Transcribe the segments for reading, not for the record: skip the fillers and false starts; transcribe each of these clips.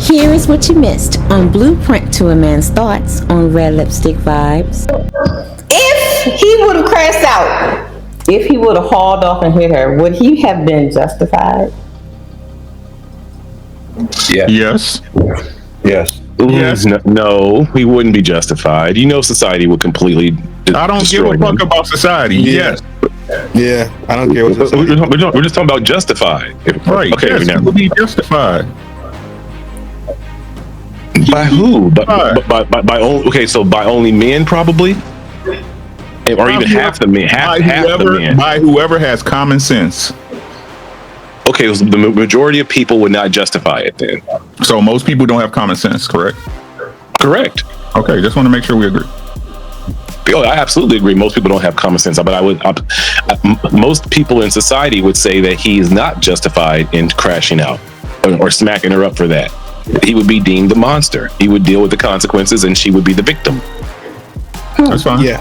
Here is what you missed on Blueprint to a Man's Thoughts on Red Lipstick Vibes. If he would have crashed out, if he would have hauled off and hit her, would he have been justified? Yeah. Yes. Yes. Yes. No, he wouldn't be justified. You know, society would completely. I don't give a fuck about society. Yes. Yeah, I don't care what We're just talking about justified. Right. Okay. Yes, he would be justified. By who? By only. Okay, so by only men, probably, or even half the men. Half the men. By whoever has common sense. Okay, so the majority of people would not justify it then. So most people don't have common sense, correct? Correct. Okay, just want to make sure we agree. Oh, I absolutely agree. Most people don't have common sense, but most people in society would say that he is not justified in crashing out or smacking her up for that. He would be deemed the monster. He would deal with the consequences, and she would be the victim. That's fine. Yeah.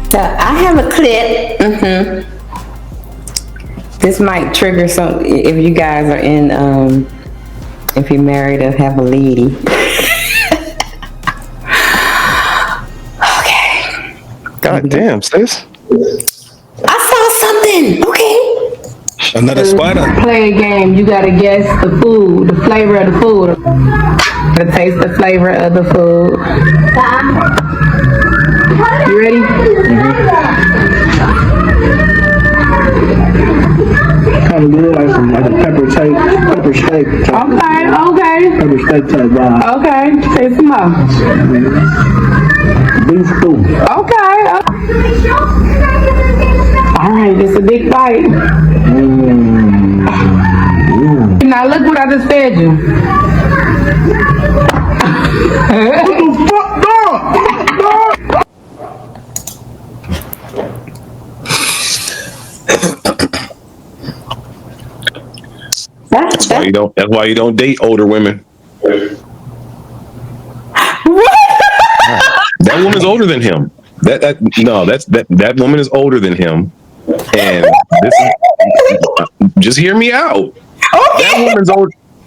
So I have a clip. This might trigger some if you guys are in, if you're married or have a lady. Okay. God damn, sis. I saw something. Okay. Another spider. Play a game. You gotta guess the food, the flavor of the food. Gotta taste the flavor of the food. You ready? Kind of good, like a pepper steak type. Okay. Pepper steak type vibe. Okay. Say some more. Beef stew. Okay. All right. It's a big bite. Now look what I just fed you. That's why you don't date older women. That woman's older than him. That woman is older than him. And this is, just hear me out. Okay.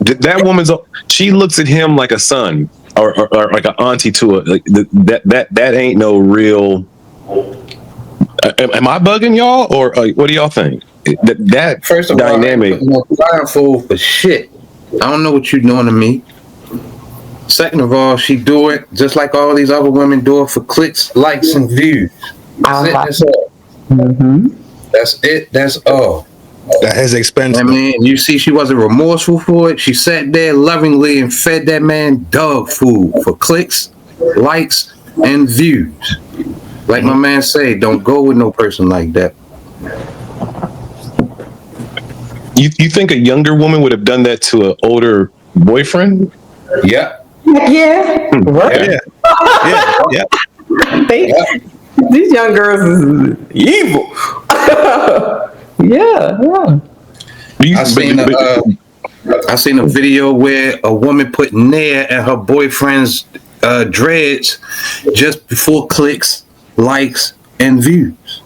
That woman's old. She looks at him like a son or like an auntie to it. Like that ain't no real. Am I bugging y'all, or what do y'all think? That First of dynamic. all, blindfold for shit. I don't know what you're doing to me. Second of all, she do it just like all these other women do it for clicks, likes, and views. That's all. That's it. That's all. That is expensive. I mean, you see, she wasn't remorseful for it. She sat there lovingly and fed that man dog food for clicks, likes, and views. Like my man say, don't go with no person like that. You think a younger woman would have done that to an older boyfriend? Yeah. Yeah. Right. Yeah. These young girls is evil. Yeah. I seen a video where a woman put nair in her boyfriend's dreads just before clicks, likes, and views.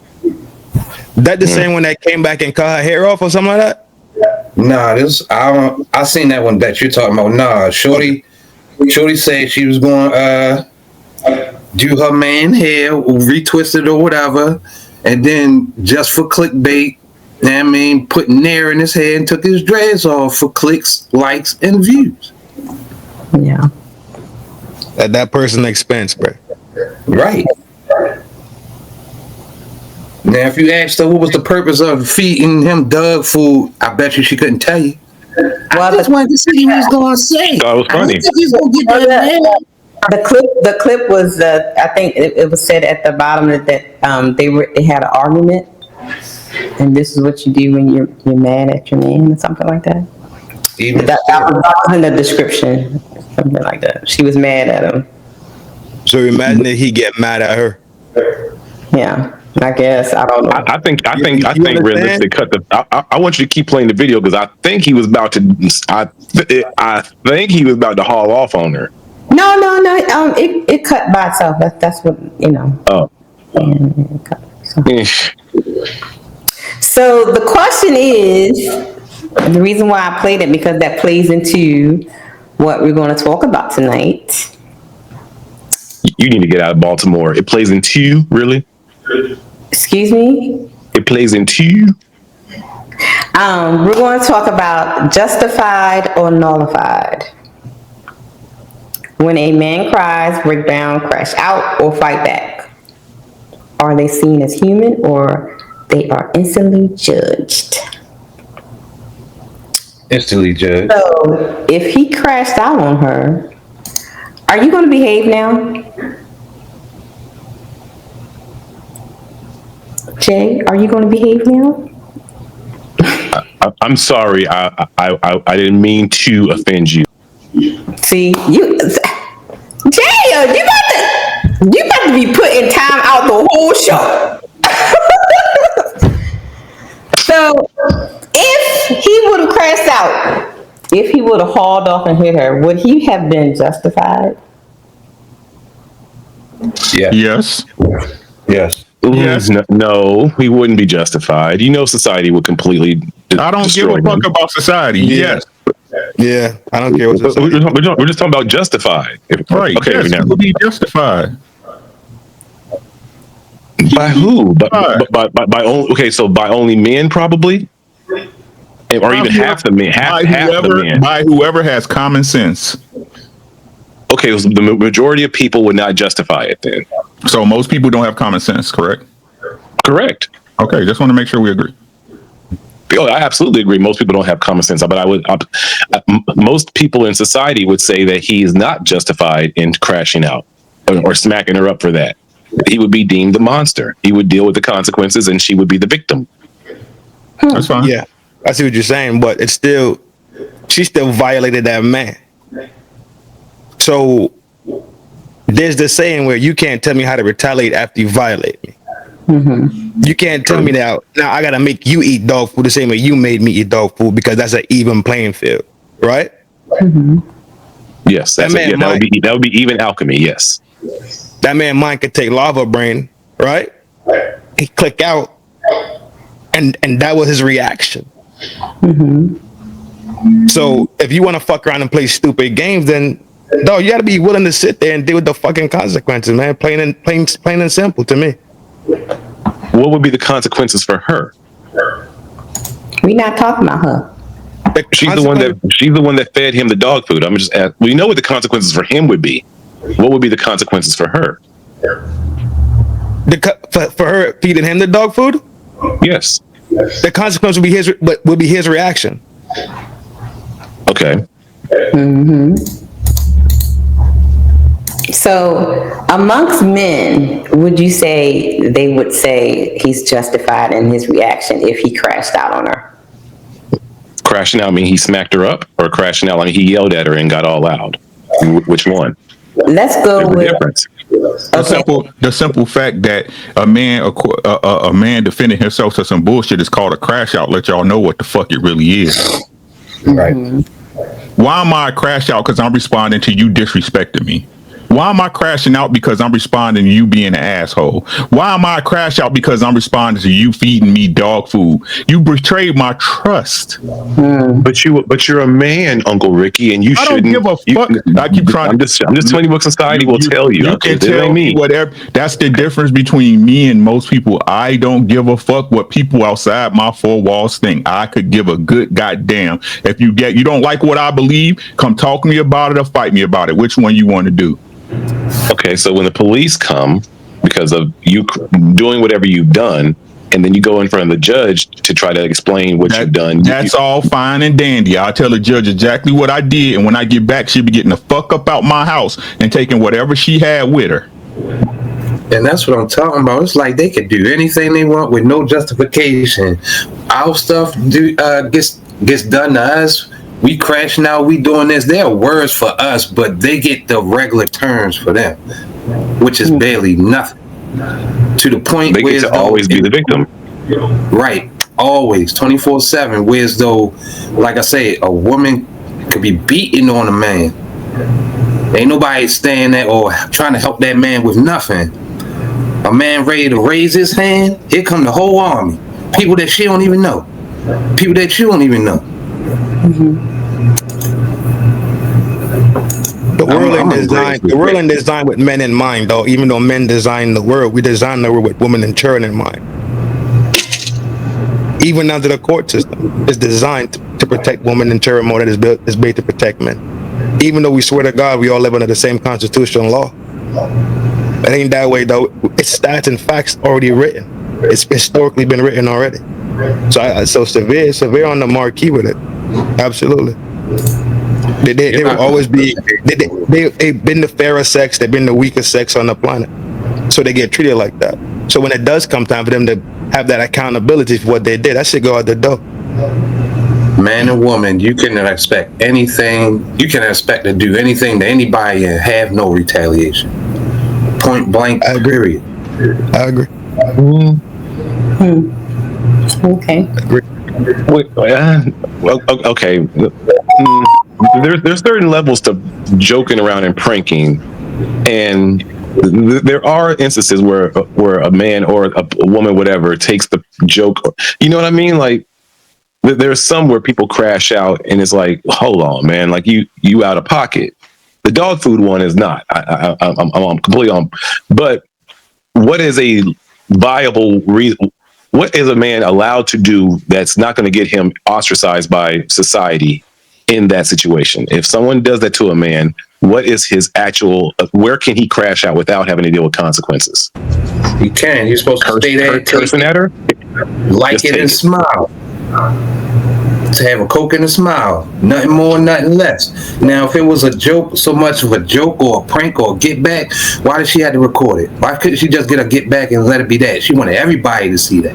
That the same one that came back and cut her hair off or something like that? Nah, I seen that one that you're talking about. Nah, Shorty said she was going do her man hair, retwisted or whatever, and then just for clickbait, I mean, put nair in his hair and took his dreads off for clicks, likes, and views. Yeah. At that person's expense, bro. Right. Now, if you asked her what was the purpose of feeding him dog food, I bet you she couldn't tell you. I just wanted to see what he was going to say. That was funny. I think he's going to get that. The clip was I think it was said at the bottom that they had an argument, and this is what you do when you're mad at your man or something like that. That was in the description, something like that. She was mad at him. So imagine that he get mad at her. Yeah. I guess I don't know. I think Realistic cut the. I want you to keep playing the video because I think he was about to. I think he was about to haul off on her. No. It cut by itself. That's what you know. Oh. And it cut, so. So the question is, the reason why I played it, because that plays into what we're going to talk about tonight. You need to get out of Baltimore. It plays in two, really? Excuse me? It plays in two? We're going to talk about justified or nullified. When a man cries, break down, crash out, or fight back, are they seen as human or they are instantly judged? Instantly judged. So if he crashed out on her, are you going to behave now? Jay, are you going to behave now? I'm sorry. I didn't mean to offend you. See, Jay, you about to be putting time out the whole show. So if he would have crashed out, if he would have hauled off and hit her, would he have been justified? Yeah. Yes. Yes. Ooh, Yes. no, he wouldn't be justified. You know, society would completely. I don't give destroy a fuck him. about society. Yeah. Yes. Yeah, I don't care what this We're just talking about justified. Right. Okay. Yes, Now, it would be justified. by who? By only. Okay, so by only men, probably, or even half the men. Half the men. By whoever has common sense. Okay, so the majority of people would not justify it then. So most people don't have common sense, correct? Correct. Okay, just want to make sure we agree. Oh, I absolutely agree. Most people don't have common sense, but most people in society would say that he is not justified in crashing out or smacking her up for that. He would be deemed the monster. He would deal with the consequences, and she would be the victim. That's fine. Yeah, I see what you're saying, but she still violated that man. So there's this saying where you can't tell me how to retaliate after you violate me. Mm-hmm. You can't tell me now I gotta make you eat dog food the same way you made me eat dog food, because that's an even playing field, right? Mm-hmm. Yes, that would be even alchemy. Yes, that man mind could take lava brain, right? He click out, and that was his reaction. Mm-hmm. So if you want to fuck around and play stupid games, then dog, you gotta be willing to sit there and deal with the fucking consequences, man. Plain and simple to me. What would be the consequences for her? We're not talking about her. She's the one that fed him the dog food. I'm just asking. We know what the consequences for him would be. What would be the consequences for her? For her feeding him the dog food? Yes. The consequence would be his reaction. Okay. Mm-hmm. So amongst men, would you say they would say he's justified in his reaction if he crashed out on her? Crashing out mean he smacked her up, or crashing out like he yelled at her and got all loud? Which one? Let's go There's a with difference. The simple fact that a man defending himself to some bullshit is called a crash out. Let y'all know what the fuck it really is. Right. Why am I a crash out? Because I'm responding to you disrespecting me. Why am I crashing out? Because I'm responding to you being an asshole. Why am I a crash out? Because I'm responding to you feeding me dog food. You betrayed my trust. But you're a man, Uncle Ricky, and you shouldn't. I don't give a fuck. I keep trying. I'm just telling you what society will tell you. You can tell me whatever. That's the difference between me and most people. I don't give a fuck what people outside my four walls think. I could give a good goddamn. If you don't like what I believe, come talk to me about it or fight me about it. Which one you want to do? Okay, so when the police come because of you doing whatever you've done, and then you go in front of the judge to try to explain what you've done. That's all fine and dandy. I'll tell the judge exactly what I did, and when I get back, she'll be getting the fuck up out my house and taking whatever she had with her. And that's what I'm talking about. It's like they could do anything they want with no justification. Our stuff gets done to us. We crashing out, we doing this. There are words for us, but they get the regular terms for them, which is barely nothing. To the point they where get to always be the victim. Right, always, 24/7. Whereas though, like I say, a woman could be beating on a man. Ain't nobody staying there or trying to help that man with nothing. a man ready to raise his hand, here come the whole army. People that she don't even know. People that you don't even know. The world I'm ain't designed. The world ain't designed with men in mind, though. Even though men design the world, we design the world with women and children in mind. Even under the court system, it's designed to protect women and children more than it's made to protect men. Even though we swear to God, we all live under the same constitutional law. It ain't that way, though. It's stats and facts already written. It's historically been written already. So severe on the marquee with it. Absolutely. They will always be. They've been the fairer sex. They've been the weaker sex on the planet. So they get treated like that. So when it does come time for them to have that accountability for what they did, that should go out the door. Man and woman, you cannot expect anything. You can expect to do anything to anybody and have no retaliation. Point blank. I agree. Period. I agree. Okay. Okay. There's certain levels to joking around and pranking, and there are instances where a man or a woman, whatever, takes the joke. You know what I mean? Like there's some where people crash out, and it's like, hold on, man, like you out of pocket. The dog food one is not. I'm completely on. But what is a viable reason? What is a man allowed to do that's not going to get him ostracized by society in that situation? If someone does that to a man, what is his actual, where can he crash out without having to deal with consequences? You can. You're supposed to stay there, cursing at her, like it and smile. To have a Coke and a smile. Nothing more, nothing less. Now, if it was a joke, so much of a joke or a prank or a get back, why did she have to record it? Why couldn't she just get a get back and let it be that? She wanted everybody to see that.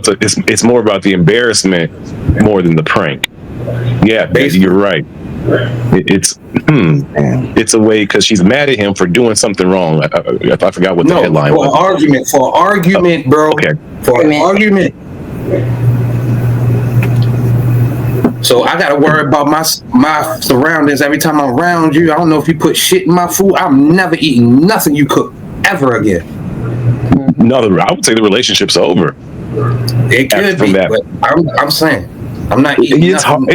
So it's more about the embarrassment more than the prank. Yeah, basically, you're right. It's a way because she's mad at him for doing something wrong. I forgot what the headline was. For an argument, bro. Okay. For an argument. So I gotta worry about my surroundings every time I'm around you. I don't know if you put shit in my food. I'm never eating nothing you cook ever again. No, I would say the relationship's over. It could be, but I'm saying I'm not eating nothing.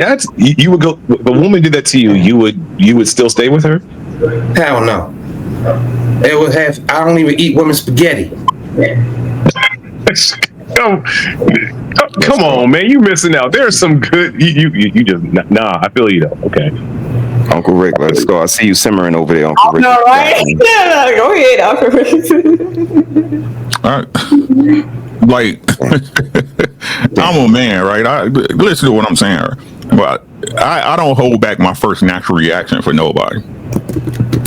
You would go. If a woman did that to you, you would still stay with her? Hell no. It would have. I don't even eat women's spaghetti. Come on, man, you missing out. There's some good. You just nah. I feel you though. Okay, Uncle Rick, let's go. I see you simmering over there, Uncle Rick. No, right? Yeah, go ahead, Uncle Rick. All right. Like, I'm a man, right? Listen to what I'm saying, but I don't hold back my first natural reaction for nobody.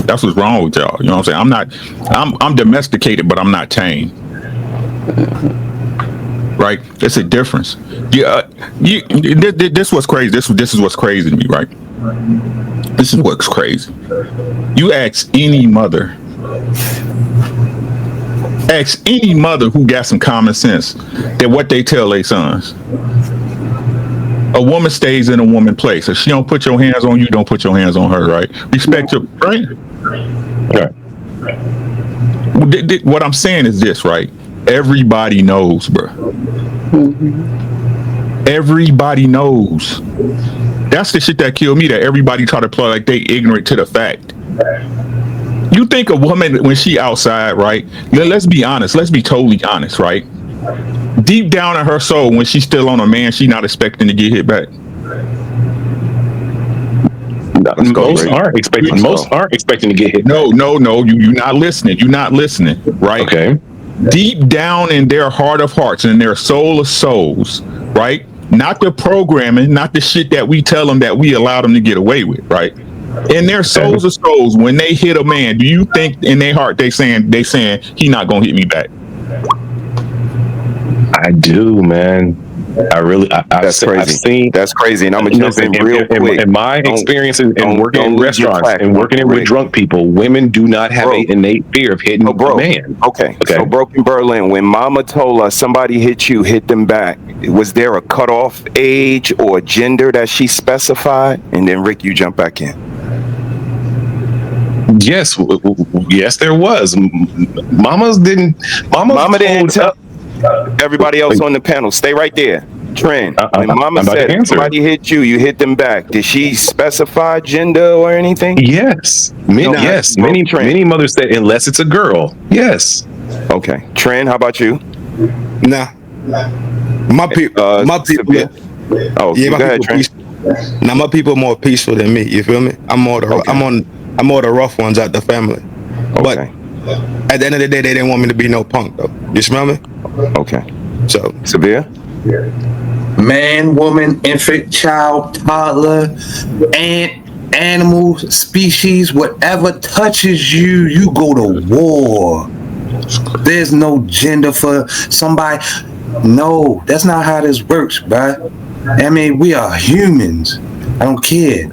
That's what's wrong with y'all. You know what I'm saying? I'm domesticated, but I'm not tame. Right? It's a difference. Yeah, this was crazy. This is what's crazy to me, right? This is what's crazy. You ask any mother who got some common sense that what they tell their sons. A woman stays in a woman place. If she don't put your hands on you, don't put your hands on her, right? Respect your, right? Right. What I'm saying is this, right? Everybody knows, bro. Everybody knows. That's the shit that killed me, that everybody try to play like they ignorant to the fact. You think a woman, when she outside, right? Let's be honest. Let's be totally honest, right? Deep down in her soul, when she's still on a man, she not expecting to get hit back. Most aren't expecting to get hit. No. You're not listening. You're not listening, right? Okay. Deep down in their heart of hearts and their soul of souls, right? Not the programming, not the shit that we tell them that we allow them to get away with, right? In their souls of souls, when they hit a man, do you think in their heart they saying he not gonna hit me back? I do, man. That's crazy. That's crazy. And I'm gonna jump in real quick. In my experience in working in restaurants and working with drunk people, women do not have an innate fear of hitting a man. Okay. So Broken Berlin, when Mama told us somebody hit you, hit them back, was there a cutoff age or gender that she specified? And then Rick, you jump back in. Yes, yes, there was. Mama didn't tell everybody else on the panel. Stay right there. Trent, when Mama I'm about to said answer. somebody hit you, you hit them back. Did she specify gender or anything? Yes. Many mothers say unless it's a girl. Yes. Okay. Trent, how about you? Nah. My people. Oh, Yeah, go ahead, Trent. Now my people are more peaceful than me. You feel me? I'm more the rough ones out the family. But Okay. at the end of the day, they didn't want me to be no punk though. You smell me? Okay. So Severe? Man, woman, infant, child, toddler, ant, animal, species, whatever touches you, you go to war. There's no gender for somebody. No, that's not how this works, bruh. I mean, we are humans. I don't care.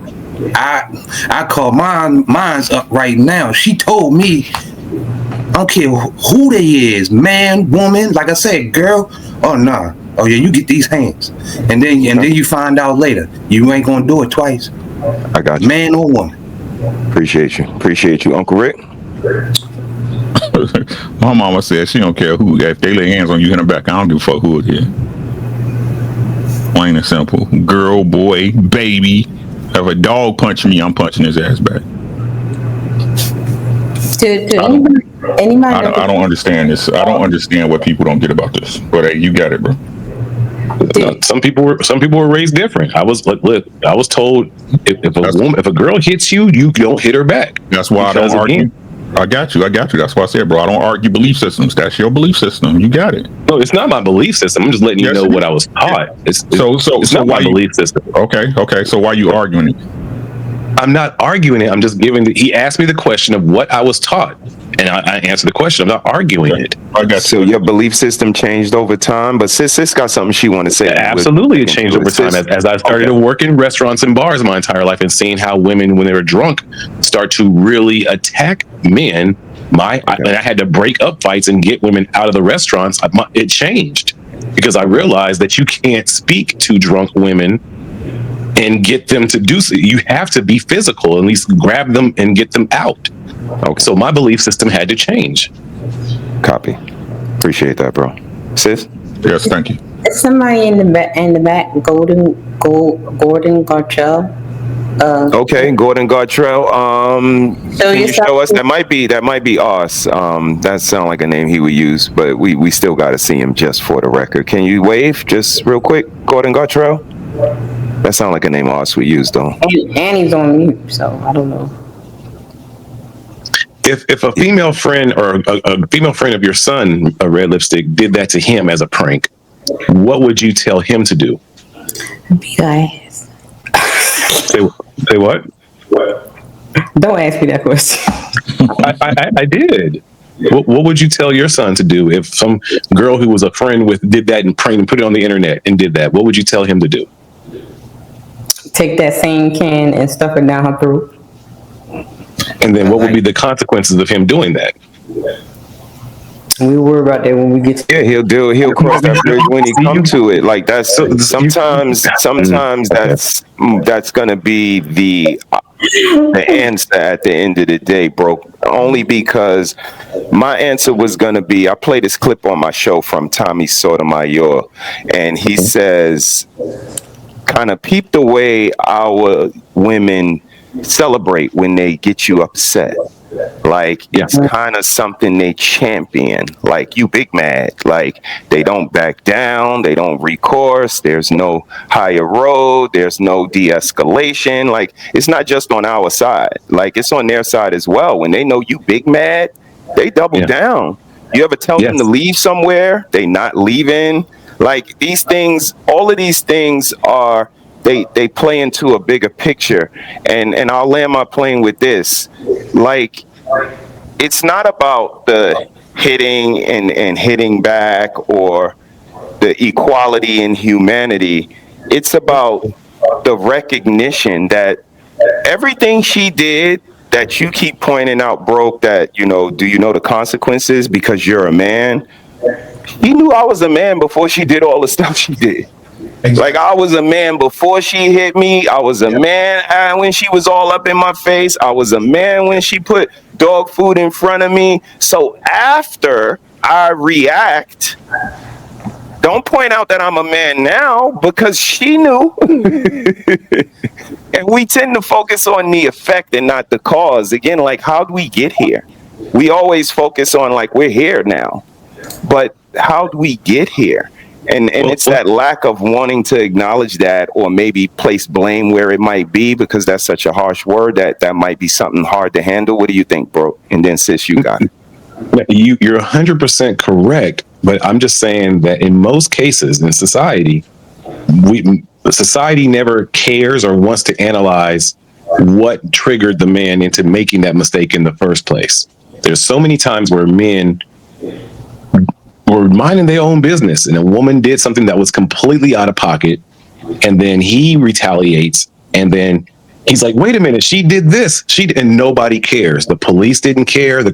I call mine's up right now. She told me, I don't care who they is, man, woman, like I said, girl. Oh nah. Oh yeah, you get these hands, and then you find out later you ain't gonna do it twice. I got you. Man or woman. Appreciate you, Uncle Rick. My mama said she don't care who. If they lay hands on you in the back, I don't give a fuck who it is. Plain and simple. Girl, boy, baby. If a dog punch me, I'm punching his ass back. Anybody? I don't understand this. I don't understand what people don't get about this. But hey, you got it, bro. Some people were raised different. I was told if a girl hits you, you don't hit her back. That's why I don't argue. I got you. That's why I said, bro, I don't argue belief systems. That's your belief system. You got it. No, it's not my belief system. I'm just letting you know what I was taught. It's not my belief system. Okay. So why are you arguing it? I'm not arguing it. I'm just he asked me the question of what I was taught, and I answered the question. I'm not arguing it. So your belief system changed over time, but sis got something she want to say. Absolutely, it changed over time as I started to work in restaurants and bars my entire life, and seeing how women, when they were drunk, start to really attack men. And I had to break up fights and get women out of the restaurants. It changed because I realized that you can't speak to drunk women and get them to do so. You have to be physical, at least grab them and get them out. Okay. So my belief system had to change. Copy. Appreciate that, bro. Sis? Yes, thank you. Somebody in the back, Gordon Gartrell. Okay, Gordon Gartrell. Can you show us? That might be us. That sounds like a name he would use, but we still got to see him just for the record. Can you wave just real quick, Gordon Gartrell? That sounds like a name us we use though. And he's on mute, so I don't know. If a female friend or a female friend of your son, a Red Lipstick, did that to him as a prank, what would you tell him to do? Beat our ass. Say what? Don't ask me that question. I did. What would you tell your son to do if some girl who was a friend with did that and pranked and put it on the internet and did that? What would you tell him to do? Take that same can and stuff it down her throat. And then what would be the consequences of him doing that? We worry about that when we get to he'll cross that bridge when he comes to it. Like that's sometimes that's gonna be the answer at the end of the day, bro. Only because my answer was gonna be, I play this clip on my show from Tommy Sotomayor, and he says, kind of peep the way our women celebrate when they get you upset. Like it's kind of something they champion. Like you big mad. Like they don't back down. They don't recourse. There's no higher road. There's no de-escalation. Like it's not just on our side. Like it's on their side as well. When they know you big mad, they double down. You ever tell them to leave somewhere? They not leaving. Like these things, all of these things are, they play into a bigger picture. And I'll land my plane with this. Like, it's not about the hitting and hitting back or the equality in humanity. It's about the recognition that everything she did that you keep pointing out, Broke, that, you know, do you know the consequences because you're a man? She knew I was a man before she did all the stuff she did. Like, I was a man before she hit me. I was a man when she was all up in my face. I was a man when she put dog food in front of me. So after I react, don't point out that I'm a man now, because she knew. And we tend to focus on the effect and not the cause. Again, like, how do we get here? We always focus on, like, we're here now. But how do we get here? And it's that lack of wanting to acknowledge that, or maybe place blame where it might be, because that's such a harsh word that might be something hard to handle. What do you think, bro? And then, sis, you got it. You're 100% correct, but I'm just saying that in most cases in society, society never cares or wants to analyze what triggered the man into making that mistake in the first place. There's so many times where men were minding their own business and a woman did something that was completely out of pocket, and then he retaliates, and then he's like, wait a minute, she did this. And nobody cares. The police didn't care. The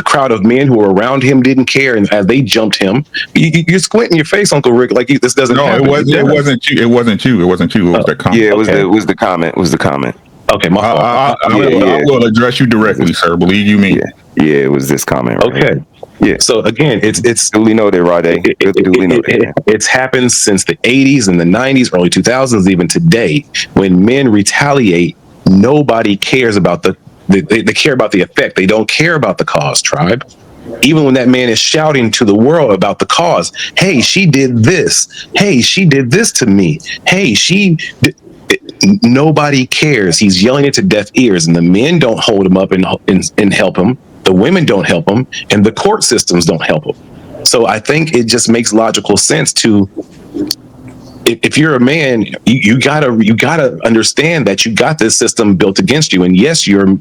crowd of men who were around him didn't care. And as they jumped him, you're squinting your face, Uncle Rick, like this doesn't happen. No, it wasn't you. It wasn't you. It was the comment. Yeah, it was the comment. It was the comment. Okay, my fault. I will address you directly, sir. Believe you me. Yeah, it was this comment. Right? Okay. Yeah. So again, it's duly noted, Rade. It's happened since the 80s and the 90s, early 2000s, even today. When men retaliate, nobody cares about they care about the effect. They don't care about the cause, tribe. Even when that man is shouting to the world about the cause, hey, she did this. Hey, she did this to me. Hey, nobody cares. He's yelling it to deaf ears, and the men don't hold him up and help him. The women don't help him, and the court systems don't help him. So I think it just makes logical sense to, if you're a man, you gotta understand that you got this system built against you. And yes, your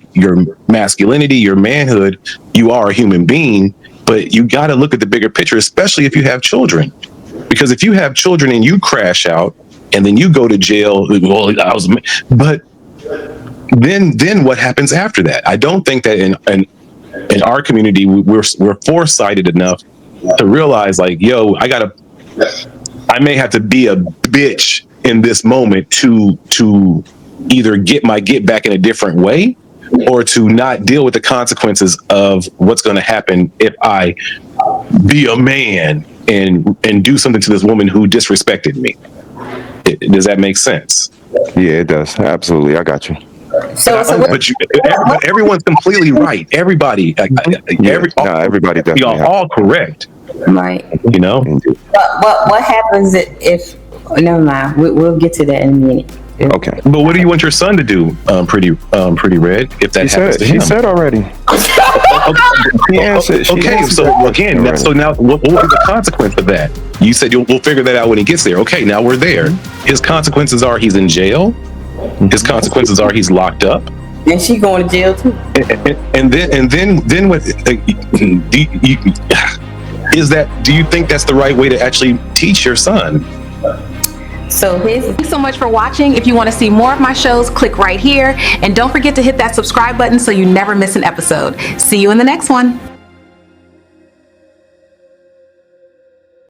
masculinity, your manhood, you are a human being, but you gotta look at the bigger picture, especially if you have children. Because if you have children and you crash out and then you go to jail, but then what happens after that? I don't think that in our community, we're foresighted enough to realize, like, yo, I may have to be a bitch in this moment to either get back in a different way, or to not deal with the consequences of what's going to happen if I be a man and do something to this woman who disrespected me. Does that make sense? Yeah, it does. Absolutely. I got you. But everyone's completely right. Everybody, everybody definitely. Y'all all correct. Right. You know. What happens if? Never mind. We'll get to that in a minute. Okay. But what do you want your son to do, Pretty Red? If that happens to him? She said already. He answered. Okay. So again, now what will be the consequence of that? You said we'll figure that out when he gets there. Okay. Now we're there. His consequences are he's in jail. His consequences are he's locked up, and she going to jail too. And then what? Do you think that's the right way to actually teach your son? So thanks so much for watching. If you want to see more of my shows, click right here, and don't forget to hit that subscribe button so you never miss an episode. See you in the next one.